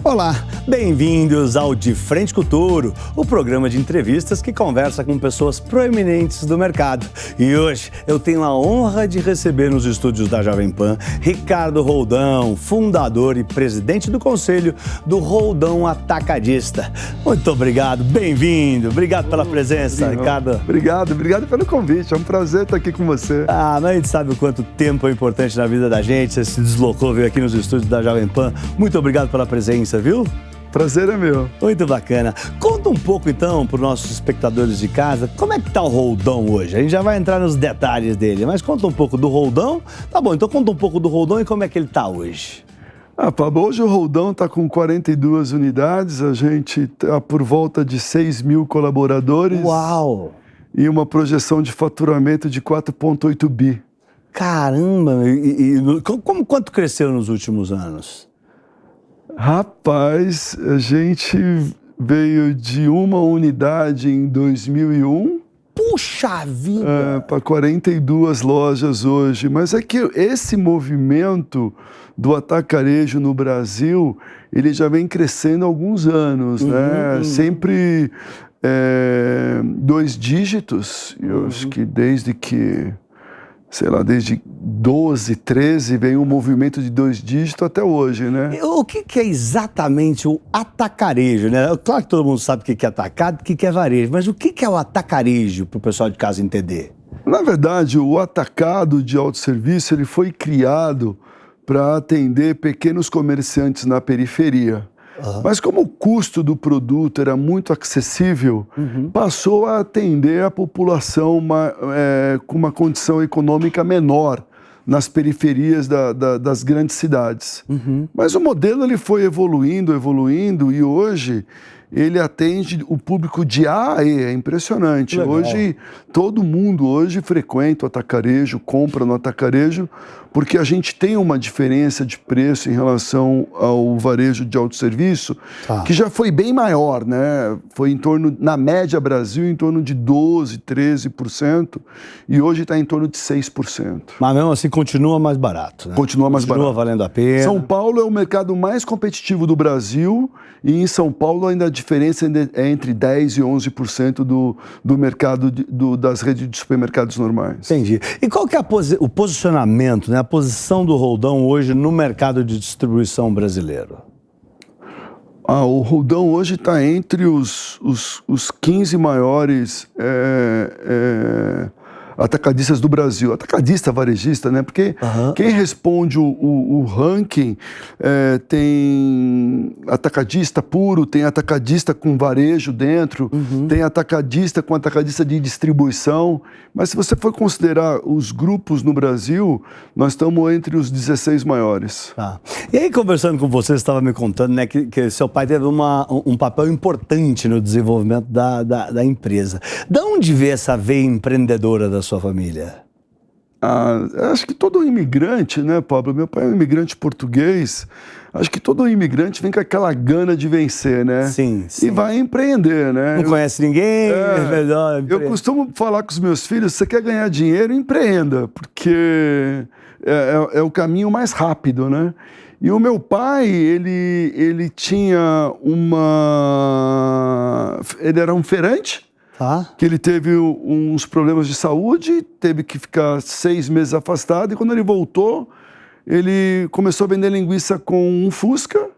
Olá, bem-vindos ao De Frente com o Touro, o programa de entrevistas que conversa com pessoas proeminentes do mercado. E hoje eu tenho a honra de receber nos estúdios da Jovem Pan Ricardo Roldão, fundador e presidente do conselho do Roldão Atacadista. Muito obrigado, bem-vindo, obrigado pela presença, Ricardo. Obrigado pelo convite, é um prazer estar aqui com você. Mas a gente sabe o quanto tempo é importante na vida da gente, você se deslocou, veio aqui nos estúdios da Jovem Pan. Muito obrigado pela presença, viu? Prazer é meu. Muito bacana. Conta um pouco então para os nossos espectadores de casa, como é que tá o Roldão hoje? A gente já vai entrar nos detalhes dele, mas conta um pouco do Roldão. Tá bom, então conta um pouco do Roldão e como é que ele tá hoje. Pablo, hoje o Roldão está com 42 unidades, a gente está por volta de 6 mil colaboradores. Uau! E uma projeção de faturamento de 4,8 bi. Caramba! Quanto cresceu nos últimos anos? Rapaz, a gente veio de uma unidade em 2001. Puxa vida! Para 42 lojas hoje. Mas é que esse movimento do atacarejo no Brasil, ele já vem crescendo há alguns anos, né? Sempre 2 dígitos. Eu acho que desde 12, 13, vem um movimento de 2 dígitos até hoje, né? O que é exatamente o atacarejo, né? Claro que todo mundo sabe o que é atacado, o que é varejo, mas o que é o atacarejo, para o pessoal de casa entender? Na verdade, o atacado de autosserviço, ele foi criado para atender pequenos comerciantes na periferia. Mas como o custo do produto era muito acessível, passou a atender a população com uma condição econômica menor nas periferias das grandes cidades. Mas o modelo ele foi evoluindo e hoje ele atende o público de A a E, é impressionante. Legal. Hoje, todo mundo frequenta o atacarejo, compra no atacarejo, porque a gente tem uma diferença de preço em relação ao varejo de autosserviço, que já foi bem maior, né? Foi em torno, na média Brasil, em torno de 12%, 13%, e hoje está em torno de 6%. Mas mesmo assim continua mais barato, né? Continua mais barato. Continua valendo a pena. São Paulo é o mercado mais competitivo do Brasil, e em São Paulo ainda a diferença é entre 10% e 11% do mercado das redes de supermercados normais. Entendi. E qual que é o posicionamento, né? A posição do Roldão hoje no mercado de distribuição brasileiro? O Roldão hoje está entre os 15 maiores atacadistas do Brasil. Atacadista, varejista, né? Porque quem responde o ranking tem atacadista puro, tem atacadista com varejo dentro, tem atacadista com atacadista de distribuição. Mas se você for considerar os grupos no Brasil, nós estamos entre os 16 maiores. E aí, conversando com você estava me contando, né, que seu pai teve um papel importante no desenvolvimento da empresa. De onde veio essa veia empreendedora da sua família? Acho que todo imigrante, né, Pablo? Meu pai é um imigrante português. Acho que todo imigrante vem com aquela gana de vencer, né? Sim. E vai empreender, né? Não conhece ninguém, é melhor empreender. Eu costumo falar com os meus filhos, se você quer ganhar dinheiro, empreenda, porque é o caminho mais rápido, né? E o meu pai, ele tinha ele era um feirante, que ele teve uns problemas de saúde, teve que ficar 6 meses afastado, e quando ele voltou, ele começou a vender linguiça com um Fusca.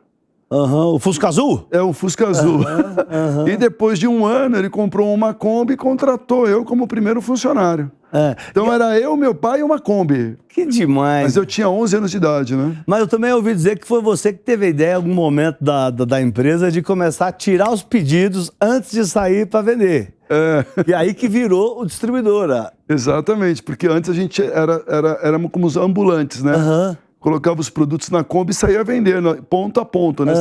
O Fusca Azul? É, um Fusca Azul. E depois de 1 ano, ele comprou uma Kombi e contratou eu como primeiro funcionário. Então era eu, meu pai e uma Kombi. Que demais. Mas eu tinha 11 anos de idade, né? Mas eu também ouvi dizer que foi você que teve a ideia em algum momento da empresa de começar a tirar os pedidos antes de sair para vender. E aí que virou o distribuidor. Exatamente, porque antes a gente éramos como os ambulantes, né? Colocava os produtos na Kombi e saía vendendo, ponto a ponto, né?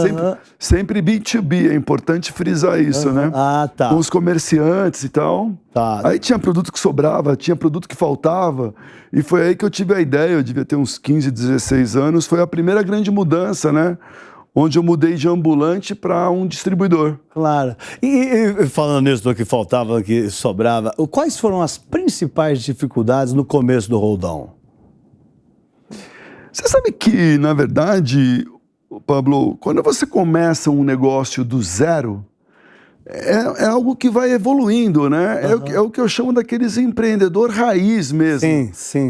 Sempre B2B, é importante frisar isso, né? Com os comerciantes e tal. Aí tinha produto que sobrava, tinha produto que faltava, e foi aí que eu tive a ideia, eu devia ter uns 15, 16 anos, foi a primeira grande mudança, né? Onde eu mudei de ambulante para um distribuidor. Claro. E falando nisso do que faltava, que sobrava, quais foram as principais dificuldades no começo do Roldão? Você sabe que, na verdade, Pablo, quando você começa um negócio do zero, é algo que vai evoluindo, né? É o que eu chamo daqueles empreendedor raiz mesmo. Sim, sim.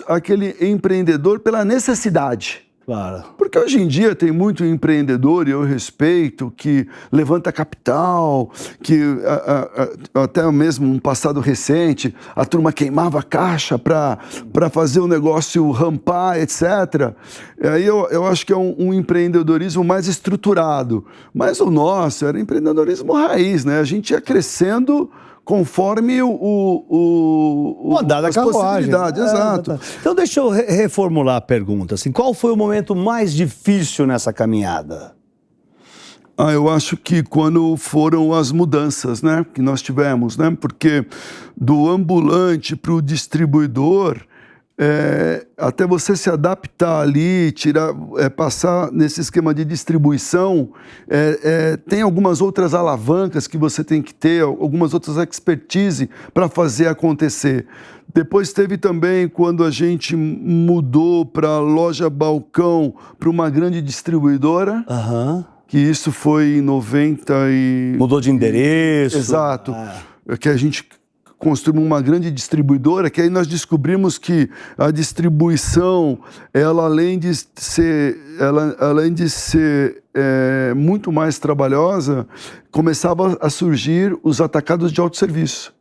Aquele empreendedor pela necessidade. Claro. Porque hoje em dia tem muito empreendedor, e eu respeito, que levanta capital, que até mesmo um passado recente, a turma queimava caixa para fazer o negócio rampar, etc. Aí eu acho que é um empreendedorismo mais estruturado. Mas o nosso era empreendedorismo raiz, né? A gente ia crescendo conforme Andar da carruagem. Exato. Então deixa eu reformular a pergunta. Assim, qual foi o momento mais difícil nessa caminhada? Eu acho que quando foram as mudanças, né, que nós tivemos, né? Porque do ambulante para o distribuidor, até você se adaptar ali, passar nesse esquema de distribuição, tem algumas outras alavancas que você tem que ter, algumas outras expertise para fazer acontecer. Depois teve também quando a gente mudou para a loja balcão para uma grande distribuidora, que isso foi em 90 e... Mudou de endereço. Exato. Que a gente construímos uma grande distribuidora, que aí nós descobrimos que a distribuição, ela além de ser muito mais trabalhosa, começava a surgir os atacados de autosserviço.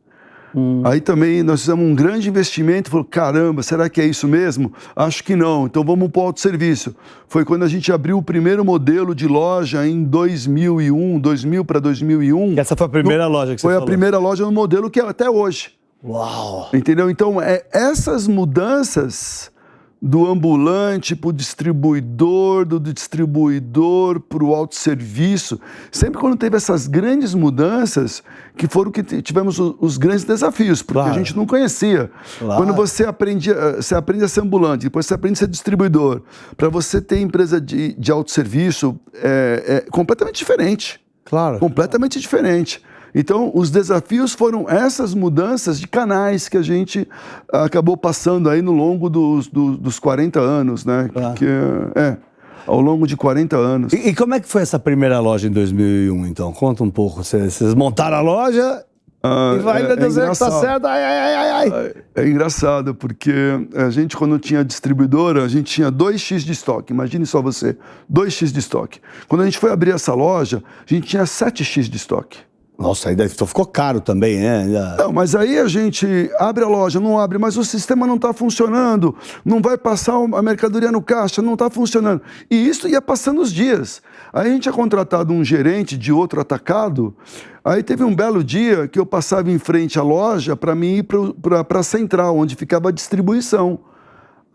Aí também nós fizemos um grande investimento, falou, caramba, será que é isso mesmo? Acho que não, então vamos para o autosserviço. Foi quando a gente abriu o primeiro modelo de loja em 2001, 2000 para 2001. Essa foi a primeira loja que você falou? Foi a primeira loja no modelo que é até hoje. Uau! Entendeu? Então, essas mudanças do ambulante para o distribuidor, do distribuidor para o autosserviço, sempre quando teve essas grandes mudanças, que foram que tivemos os grandes desafios, porque a gente não conhecia. Quando você aprende a ser ambulante, depois você aprende a ser distribuidor, para você ter empresa de autosserviço, é completamente diferente. Claro. Completamente diferente. Então, os desafios foram essas mudanças de canais que a gente acabou passando aí no longo dos 40 anos, né? Claro. Ao longo de 40 anos. E como é que foi essa primeira loja em 2001, então? Conta um pouco. Vocês montaram a loja e vai, meu Deus, que tá certo. Ai. É engraçado, porque a gente, quando tinha distribuidora, a gente tinha 2x de estoque. Imagine só você, 2x de estoque. Quando a gente foi abrir essa loja, a gente tinha 7x de estoque. Nossa, aí ficou caro também, né? Não, mas aí a gente abre a loja, não abre, mas o sistema não está funcionando, não vai passar a mercadoria no caixa, não está funcionando. E isso ia passando os dias. Aí a gente tinha contratado um gerente de outro atacado, aí teve um belo dia que eu passava em frente à loja para mim ir para a central, onde ficava a distribuição.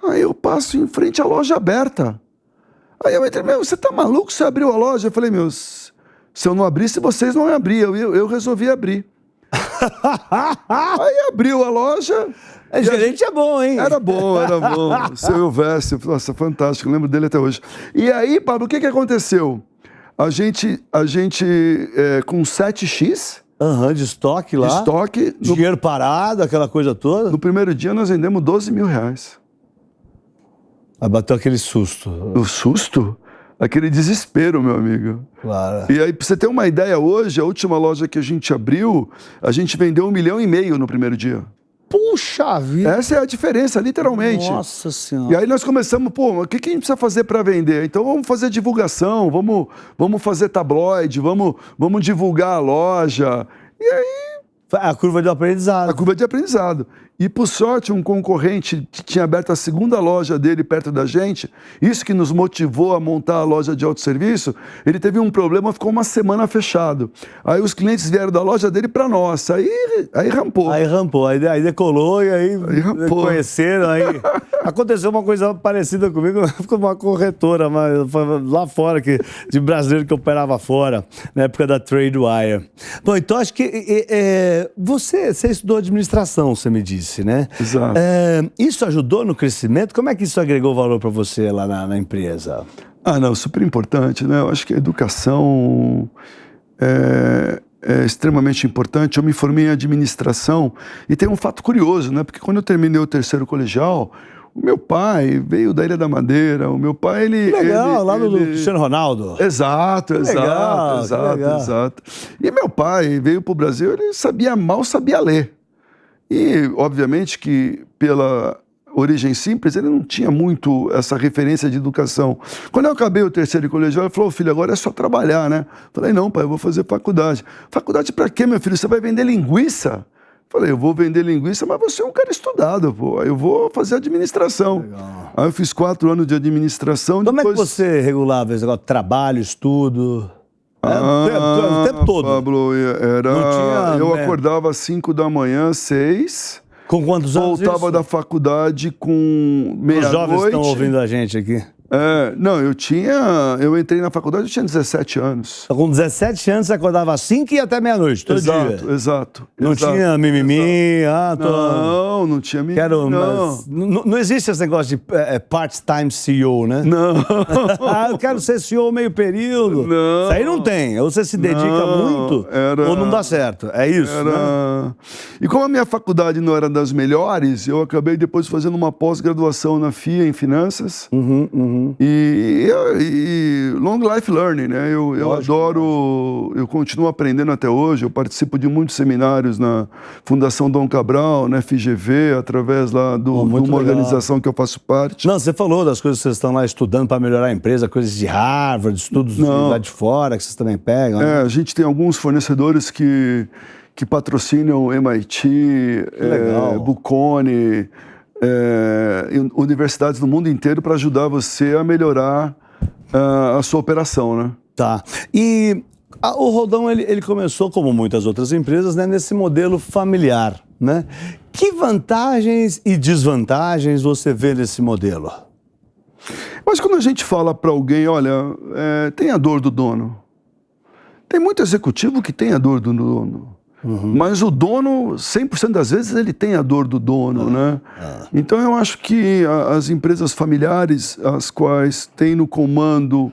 Aí eu passo em frente à loja aberta. Aí eu entrei, você tá maluco? Você abriu a loja? Eu falei, se eu não abrisse, vocês não abriam. Eu resolvi abrir. Aí abriu a loja. Gerente é bom, hein? Era bom. Se eu houvesse, nossa, fantástico, lembro dele até hoje. E aí, Pablo, o que aconteceu? A gente com 7x... de estoque lá. De estoque. Dinheiro parado, aquela coisa toda. No primeiro dia, nós vendemos 12 mil reais. Aí bateu aquele susto. O susto? Aquele desespero, meu amigo. Claro. E aí, pra você ter uma ideia, hoje, a última loja que a gente abriu, a gente vendeu 1,5 milhão no primeiro dia. Puxa vida! Essa é a diferença, literalmente. Nossa Senhora! E aí nós começamos, o que a gente precisa fazer para vender? Então vamos fazer divulgação, vamos fazer tabloide, vamos divulgar a loja. E aí... A curva de aprendizado. A curva de aprendizado. E, por sorte, um concorrente que tinha aberto a segunda loja dele perto da gente, isso que nos motivou a montar a loja de autosserviço, ele teve um problema, ficou uma semana fechado. Aí os clientes vieram da loja dele para nós, aí rampou. Aí decolou e aí conheceram, aí... Aconteceu uma coisa parecida comigo, com uma corretora lá fora, de brasileiro que operava fora, na época da Tradewire. Bom, então acho que você estudou administração, você me disse, né? Exato. Isso ajudou no crescimento? Como é que isso agregou valor para você lá na empresa? Não, super importante, né? Eu acho que a educação é extremamente importante. Eu me formei em administração e tem um fato curioso, né? Porque quando eu terminei o terceiro colegial, O meu pai veio da Ilha da Madeira, o meu pai, Legal, lá do Cristiano Ronaldo. Exato. E meu pai veio para o Brasil, ele mal sabia ler. E, obviamente, que pela origem simples, ele não tinha muito essa referência de educação. Quando eu acabei o terceiro colegial, ele falou, filho, agora é só trabalhar, né? Falei, não, pai, eu vou fazer faculdade. Faculdade para quê, meu filho? Você vai vender linguiça? Falei, eu vou vender linguiça, mas você é um cara estudado, pô. Eu vou fazer administração. Legal. Aí eu fiz 4 anos de administração. Como é que você regulava esse negócio? Trabalho, estudo? O tempo todo? Pablo, eu acordava às 5 da manhã, 6. Com quantos anos voltava da faculdade com meia-noite. Os jovens estão ouvindo a gente aqui. Não, eu entrei na faculdade, eu tinha 17 anos. Com 17 anos você acordava às 5 e ia até meia-noite, todo dia. Exato. Não tinha mimimi, Não tinha mimimi, não existe esse negócio de part-time CEO, né? Não. Eu quero ser CEO meio período. Não. Isso aí não tem. Ou você se dedica muito, ou não dá certo. É isso, né? E como a minha faculdade não era das melhores, eu acabei depois fazendo uma pós-graduação na FIA em finanças. E long life learning, né? Eu adoro, eu continuo aprendendo até hoje. Eu participo de muitos seminários na Fundação Dom Cabral, na FGV, através lá de uma organização que eu faço parte. Não, você falou das coisas que vocês estão lá estudando para melhorar a empresa, coisas de Harvard, estudos lá de fora que vocês também pegam. Né? A gente tem alguns fornecedores que patrocinam MIT, Bocconi, universidades no mundo inteiro para ajudar você a melhorar a sua operação, né? Tá. E o Roldão, ele começou, como muitas outras empresas, né, nesse modelo familiar, né? Que vantagens e desvantagens você vê nesse modelo? Mas quando a gente fala para alguém, olha, tem a dor do dono. Tem muito executivo que tem a dor do dono. Mas o dono, 100% das vezes, ele tem a dor do dono, né? Então, eu acho que as empresas familiares, as quais têm no comando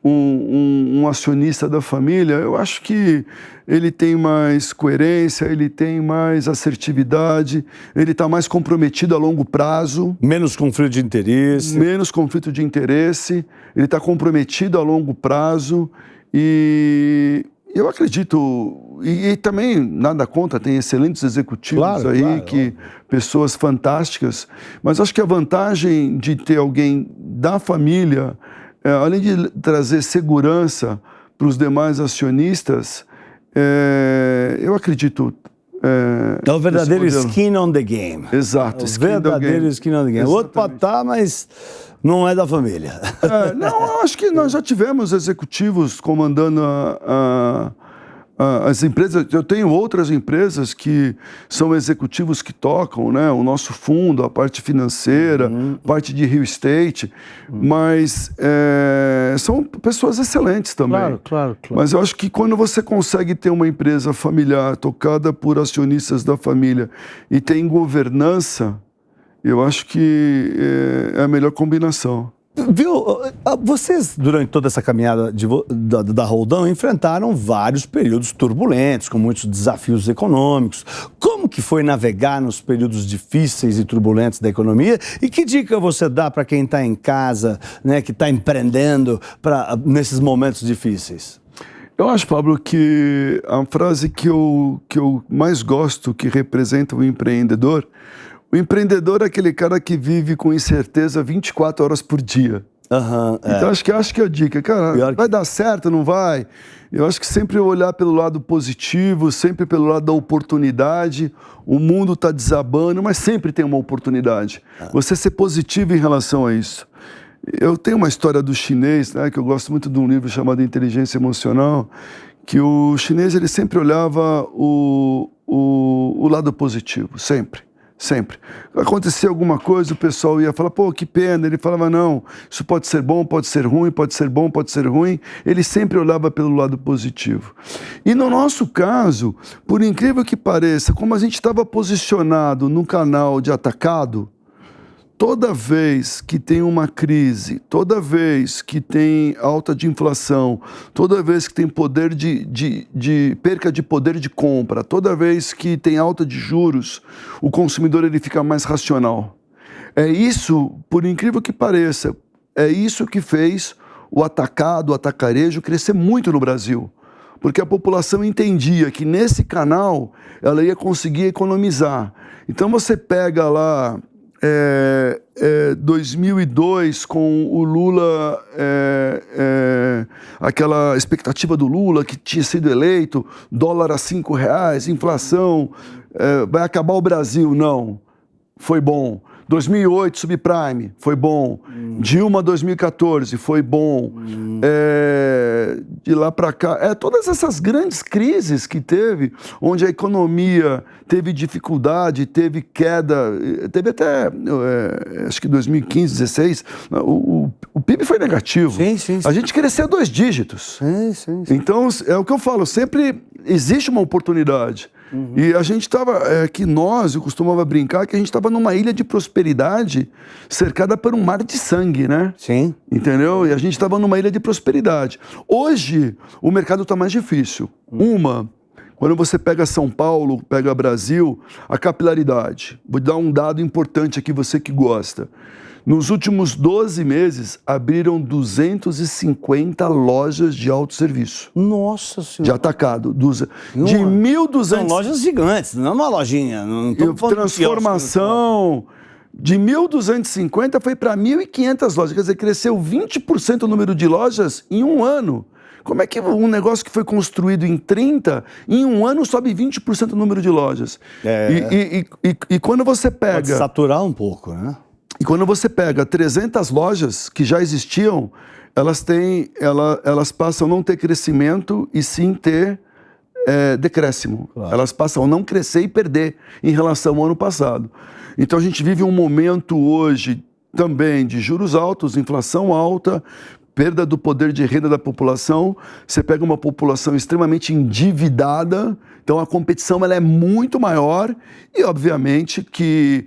um acionista da família, eu acho que ele tem mais coerência, ele tem mais assertividade, ele está mais comprometido a longo prazo. Menos conflito de interesse. Menos conflito de interesse, ele está comprometido a longo prazo e... Eu acredito, e também nada contra, tem excelentes executivos pessoas fantásticas, mas acho que a vantagem de ter alguém da família, além de trazer segurança para os demais acionistas, eu acredito... É o verdadeiro skin on the game. Exato. O verdadeiro skin on the game. O outro pode estar, mas não é da família. Não, acho que nós já tivemos executivos comandando as empresas. Eu tenho outras empresas que são executivos que tocam, né? O nosso fundo, a parte financeira, parte de real estate, mas são pessoas excelentes também. Claro. Mas eu acho que quando você consegue ter uma empresa familiar tocada por acionistas da família e tem governança, eu acho que é a melhor combinação. Viu, vocês, durante toda essa caminhada da Roldão, enfrentaram vários períodos turbulentos, com muitos desafios econômicos. Como que foi navegar nos períodos difíceis e turbulentos da economia? E que dica você dá para quem está em casa, né, que está empreendendo nesses momentos difíceis? Eu acho, Pablo, que a frase que eu mais gosto, que representa o empreendedor é aquele cara que vive com incerteza 24 horas por dia. Então, acho que é a dica. Cara, vai dar certo, não vai? Eu acho que sempre olhar pelo lado positivo, sempre pelo lado da oportunidade. O mundo está desabando, mas sempre tem uma oportunidade. Você ser positivo em relação a isso. Eu tenho uma história do chinês, né, que eu gosto muito de um livro chamado Inteligência Emocional, que o chinês ele sempre olhava o lado positivo, sempre. Sempre. Acontecia alguma coisa, o pessoal ia falar, pô, que pena. Ele falava, não, isso pode ser bom, pode ser ruim, pode ser bom, pode ser ruim. Ele sempre olhava pelo lado positivo. E no nosso caso, por incrível que pareça, como a gente estava posicionado no canal de atacado, toda vez que tem uma crise, toda vez que tem alta de inflação, toda vez que tem poder perca de poder de compra, toda vez que tem alta de juros, o consumidor ele fica mais racional. É isso, por incrível que pareça, é isso que fez o atacado, o atacarejo crescer muito no Brasil. Porque a população entendia que nesse canal ela ia conseguir economizar. Então você pega lá 2002 com o Lula, aquela expectativa do Lula que tinha sido eleito, dólar a R$5, inflação, vai acabar o Brasil. Não, foi bom. 2008, subprime, foi bom. Dilma, 2014, foi bom. De lá para cá, todas essas grandes crises que teve, onde a economia teve dificuldade, teve queda, teve até, acho que 2015, 2016, o PIB foi negativo. Sim. A gente cresceu 2 dígitos. Sim. Então, é o que eu falo, sempre existe uma oportunidade. E a gente estava, eu costumava brincar que a gente estava numa ilha de prosperidade cercada por um mar de sangue, né? Sim. Entendeu? E a gente estava numa ilha de prosperidade. Hoje, o mercado está mais difícil. Quando você pega São Paulo, pega Brasil, a capilaridade. Vou dar um dado importante aqui, você que gosta. Nos últimos 12 meses, abriram 250 lojas de autosserviço. Nossa Senhora. De atacado. De 1.200... São lojas gigantes, não é uma lojinha. Não transformação... De 1.250 foi para 1.500 lojas. Quer dizer, cresceu 20% o número de lojas em um ano. Como é que um negócio que foi construído em 30, em um ano sobe 20% o número de lojas? E quando você pega... Pode saturar um pouco, né? E quando você pega 300 lojas que já existiam, elas passam a não ter crescimento e sim ter decréscimo. Claro. Elas passam a não crescer e perder em relação ao ano passado. Então a gente vive um momento hoje também de juros altos, inflação alta, perda do poder de renda da população. Você pega uma população extremamente endividada, então a competição ela é muito maior e obviamente que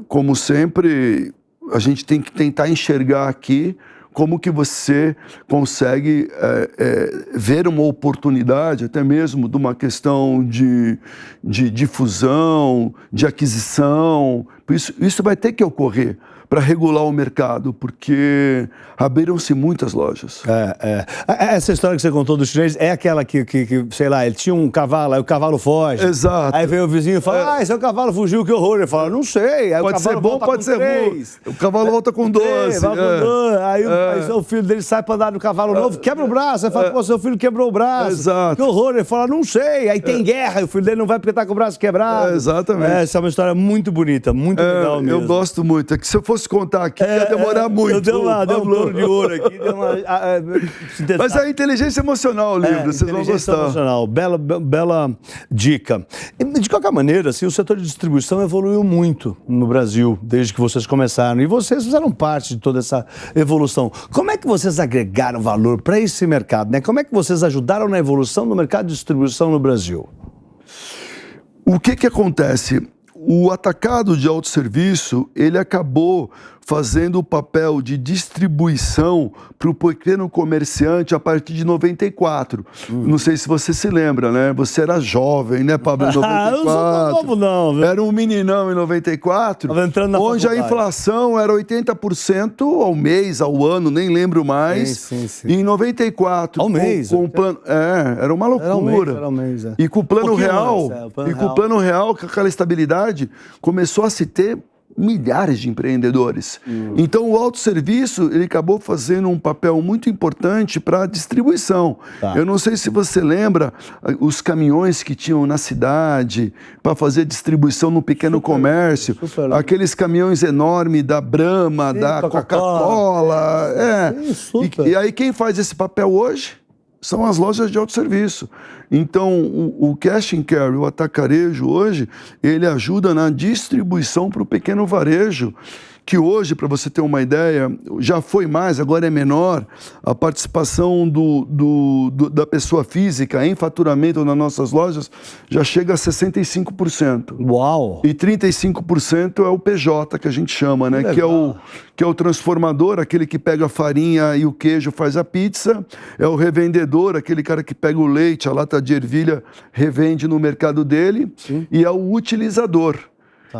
como sempre, a gente tem que tentar enxergar aqui como que você consegue ver uma oportunidade, até mesmo de uma questão de difusão, de aquisição. Isso vai ter que ocorrer para regular o mercado, porque abriram-se muitas lojas. Essa história que você contou do chinês é aquela que, sei lá, ele tinha um cavalo, aí o cavalo foge. Exato. Aí veio o vizinho e fala, seu cavalo fugiu, que horror. Ele fala, não sei. Aí pode o cavalo ser bom, pode ser ruim. O cavalo volta com 12. Aí o filho dele sai para andar no cavalo novo, quebra o braço. Aí fala, seu filho quebrou o braço. Exato. Que horror. Ele fala, não sei. Aí tem guerra, e o filho dele não vai porque tá com o braço quebrado. Exatamente. Essa é uma história muito bonita, muito legal mesmo. Eu gosto muito. É que se eu fosse contar aqui, ia demorar muito. Deu um touro de ouro aqui, Mas é inteligência emocional o livro, vocês vão gostar. Emocional, bela dica. De qualquer maneira, assim, o setor de distribuição evoluiu muito no Brasil, desde que vocês começaram. E vocês fizeram parte de toda essa evolução. Como é que vocês agregaram valor para esse mercado, né? Como é que vocês ajudaram na evolução do mercado de distribuição no Brasil? O que acontece? O atacado de autosserviço, ele acabou fazendo o papel de distribuição para o pequeno comerciante a partir de 94. Não sei se você se lembra, né? Você era jovem, né, Pablo, em 94? Eu não sou novo, não. Viu? Era um meninão em 94, onde a inflação era 80% ao mês, ao ano, nem lembro mais. Sim. E em 94... Ao mês. Com o plano, era uma loucura. Era um mês. E com o plano real, com o plano real, com aquela estabilidade, começou a se ter milhares de empreendedores. Então, o autosserviço, ele acabou fazendo um papel muito importante para a distribuição. Eu não sei se você lembra os caminhões que tinham na cidade para fazer distribuição no pequeno comércio. Aqueles caminhões enormes da Brahma, da Coca-Cola. E aí, quem faz esse papel hoje? São as lojas de autosserviço. Então, o cash and carry, o atacarejo hoje, ele ajuda na distribuição para o pequeno varejo, que hoje, para você ter uma ideia, já foi mais, agora é menor, a participação da pessoa física em faturamento nas nossas lojas já chega a 65%. Uau! E 35% é o PJ, que a gente chama, né? Que é o transformador, aquele que pega a farinha e o queijo faz a pizza, é o revendedor, aquele cara que pega o leite, a lata de ervilha, revende no mercado dele, e é o utilizador,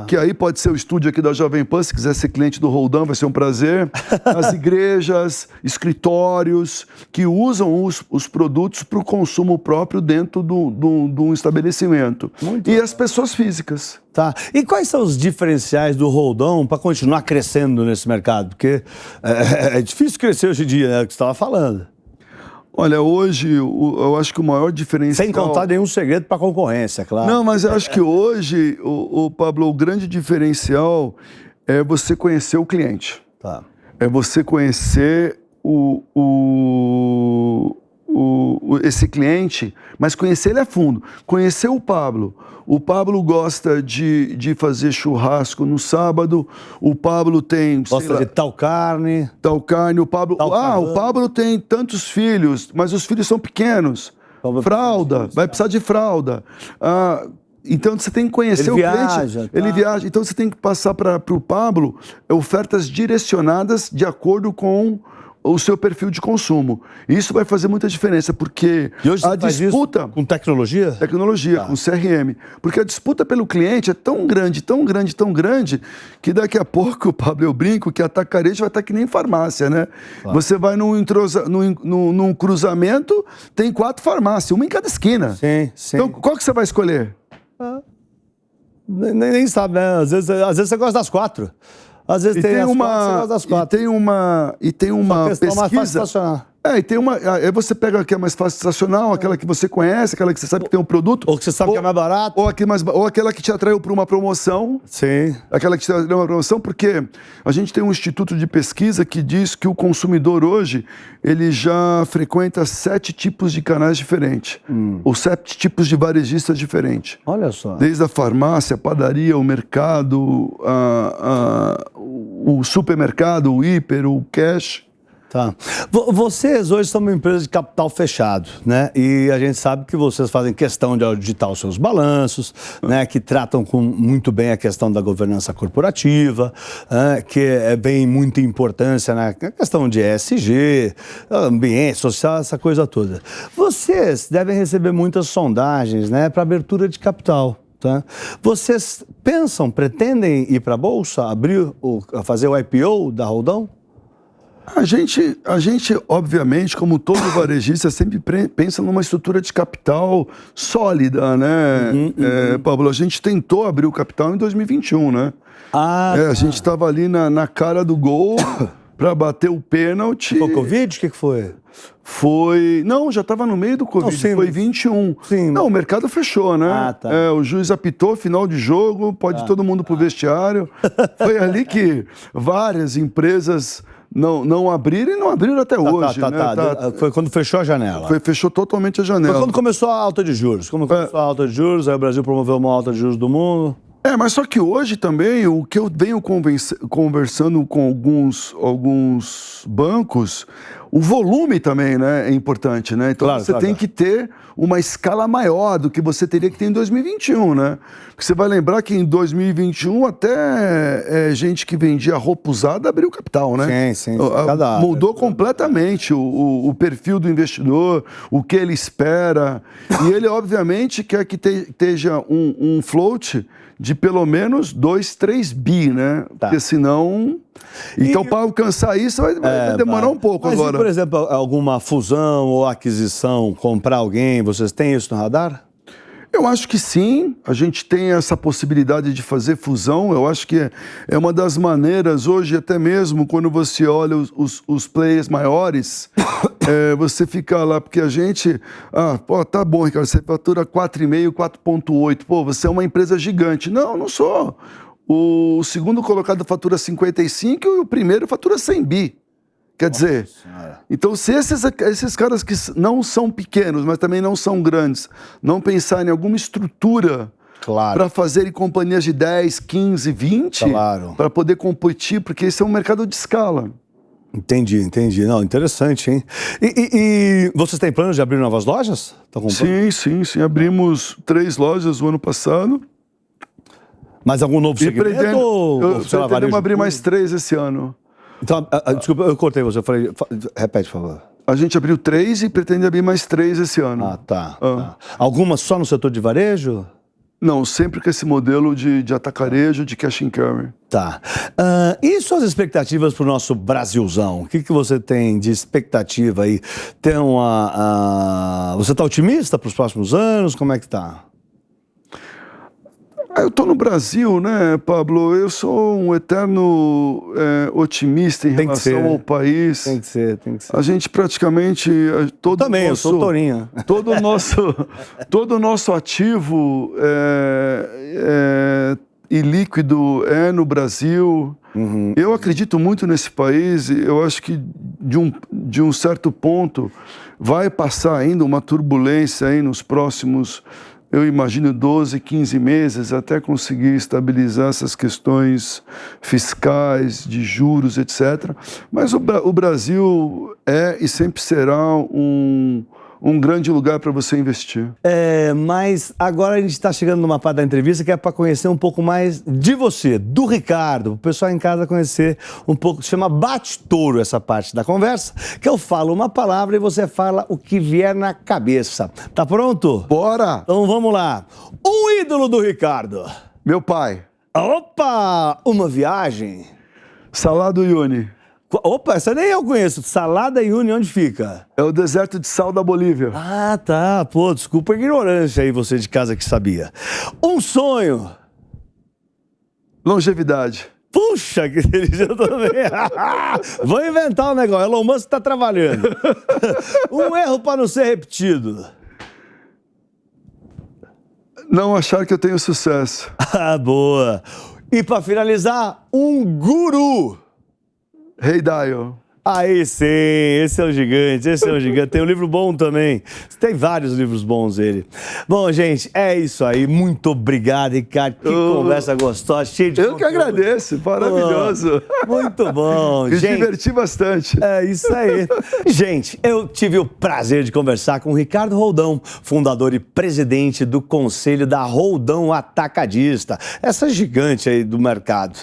que aí pode ser o estúdio aqui da Jovem Pan, se quiser ser cliente do Roldão, vai ser um prazer. As igrejas, escritórios, que usam os produtos para o consumo próprio dentro de um estabelecimento. E as pessoas físicas. Tá. E quais são os diferenciais do Roldão para continuar crescendo nesse mercado? Porque é difícil crescer hoje em dia, né? O que você estava falando. Olha, hoje eu acho que o maior diferencial... Sem contar nenhum segredo para a concorrência, claro. Não, mas eu acho que hoje, Pablo, o grande diferencial é você conhecer o cliente. Tá. É você conhecer esse cliente, mas conhecer ele a fundo. Conhecer o Pablo. O Pablo gosta de fazer churrasco no sábado. O Pablo tem... Gosta de tal carne. Tal carne. O Pablo... o Pablo tem tantos filhos, mas os filhos são pequenos. Fralda. Vai precisar de fralda. Então você tem que conhecer o cliente. Ele viaja. Então você tem que passar para o Pablo ofertas direcionadas de acordo com o seu perfil de consumo. Isso vai fazer muita diferença, porque e hoje a disputa... com tecnologia? Tecnologia, com CRM. Porque a disputa pelo cliente é tão grande, tão grande, tão grande, que daqui a pouco, Pablo, eu brinco que atacarejo vai estar que nem farmácia, né? Claro. Você vai num cruzamento, tem 4 farmácias, uma em cada esquina. Sim, sim. Então, qual que você vai escolher? Nem sabe, né? Às vezes você gosta das 4. Às vezes tem as 4, você gosta das 4. E tem uma pesquisa... mais fácil estacionar. E tem uma... Aí você pega a que é mais fácil estacional, aquela que você conhece, aquela que você sabe que tem um produto. Ou que você sabe que é mais barato. Ou aquela que te atraiu para uma promoção. Sim. Aquela que te atraiu para uma promoção, porque a gente tem um instituto de pesquisa que diz que o consumidor hoje, ele já frequenta 7 tipos de canais diferentes. Ou 7 tipos de varejistas diferentes. Olha só. Desde a farmácia, a padaria, o mercado, o supermercado, o hiper, o cash. Tá. Vocês hoje são uma empresa de capital fechado, né? E a gente sabe que vocês fazem questão de auditar os seus balanços, né? Que tratam muito bem a questão da governança corporativa, que é bem muita importância na questão de ESG, ambiente social, essa coisa toda. Vocês devem receber muitas sondagens, né? Para abertura de capital. Tá? Vocês pretendem ir para a Bolsa, fazer o IPO da Roldão? A gente, obviamente, como todo varejista, sempre pensa numa estrutura de capital sólida, né? Pablo, a gente tentou abrir o capital em 2021, né? A gente estava ali na cara do gol para bater o pênalti. Foi Covid? O que foi? Não, já estava no meio do Covid, não, sim, foi 21. Sim, não, o mercado fechou, né? Tá. O juiz apitou, final de jogo, pode ir todo mundo pro vestiário. Foi ali que várias empresas não abriram e não abriram até hoje. Foi quando fechou a janela. Fechou totalmente a janela. Foi quando começou a alta de juros. Começou a alta de juros, aí o Brasil promoveu uma alta de juros do mundo. Mas só que hoje também, o que eu venho conversando com alguns bancos, o volume também, né, é importante, né? Então você tem que ter uma escala maior do que você teria que ter em 2021, né? Porque você vai lembrar que em 2021 até gente que vendia roupa usada abriu capital, né? Sim. Mudou completamente o perfil do investidor, o que ele espera. E ele, obviamente, quer que esteja um float de pelo menos 2, 3 bi, né? Porque senão... Então, para alcançar isso, vai demorar um pouco agora. Mas, por exemplo, alguma fusão ou aquisição, comprar alguém, vocês têm isso no radar? Eu acho que sim, a gente tem essa possibilidade de fazer fusão. Eu acho que é uma das maneiras, hoje até mesmo, quando você olha os players maiores, você fica lá, porque a gente... tá bom, Ricardo, você fatura 4,5, 4,8. Pô, você é uma empresa gigante. Não sou. O segundo colocado fatura 55 e o primeiro fatura 100 bi. Quer dizer, então se esses caras que não são pequenos, mas também não são grandes, não pensarem em alguma estrutura para fazerem companhias de 10, 15, 20, para poder competir, porque esse é um mercado de escala. Entendi. Não, interessante, hein? E vocês têm planos de abrir novas lojas? Sim. Abrimos 3 lojas o ano passado. Mais algum novo segmento? Pretendemos abrir mais 3 esse ano. Então, desculpa, eu cortei você. Eu falei, repete, por favor. A gente abriu 3 e pretende abrir mais 3 esse ano. Tá. Algumas só no setor de varejo? Não, sempre com esse modelo de atacarejo, de cash and carry. Tá. E suas expectativas para o nosso Brasilzão? O que você tem de expectativa aí? Você está otimista para os próximos anos? Como é que tá? Eu estou no Brasil, né, Pablo? Eu sou um eterno otimista em relação ao país. Tem que ser. A gente praticamente... Eu sou tourinho. Todo o nosso ativo e líquido é no Brasil. Uhum. Eu acredito muito nesse país. Eu acho que de um certo ponto vai passar ainda uma turbulência aí nos próximos... Eu imagino 12, 15 meses até conseguir estabilizar essas questões fiscais, de juros, etc. Mas o Brasil é e sempre será um grande lugar para você investir. Mas agora a gente está chegando numa parte da entrevista que é para conhecer um pouco mais de você, do Ricardo, o pessoal em casa conhecer um pouco, chama bate-touro essa parte da conversa, que eu falo uma palavra e você fala o que vier na cabeça. Tá pronto? Bora! Então vamos lá. Um ídolo do Ricardo. Meu pai. Opa! Uma viagem. Salado Uyuni. Opa, essa nem eu conheço. Salada Uyuni, onde fica? É o deserto de sal da Bolívia. Ah, tá. Pô, desculpa a ignorância aí, você de casa que sabia. Um sonho. Longevidade. Puxa, que inteligente também. Vou inventar um negócio. Elon Musk está trabalhando. Um erro para não ser repetido. Não achar que eu tenho sucesso. Ah, boa. E para finalizar, um guru. Rei Dalio. Aí sim, esse é um gigante, Tem um livro bom também. Tem vários livros bons ele. Bom, gente, é isso aí. Muito obrigado, Ricardo. Que conversa gostosa, cheia de conteúdo. Eu que agradeço, maravilhoso. Muito bom, gente. Me diverti bastante. É isso aí. Gente, eu tive o prazer de conversar com o Ricardo Roldão, fundador e presidente do Conselho da Roldão Atacadista, essa gigante aí do mercado.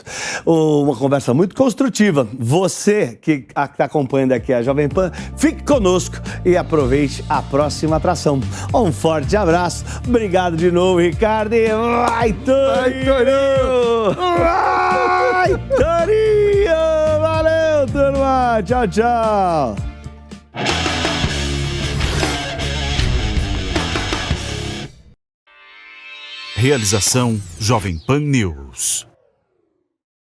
Uma conversa muito construtiva. Você que está acompanhando aqui a Jovem Pan, fique conosco e aproveite a próxima atração. Um forte abraço, obrigado de novo, Ricardo, e vai, Torinho! Vai, Torinho! Valeu, turma! Tchau, tchau! Realização Jovem Pan News.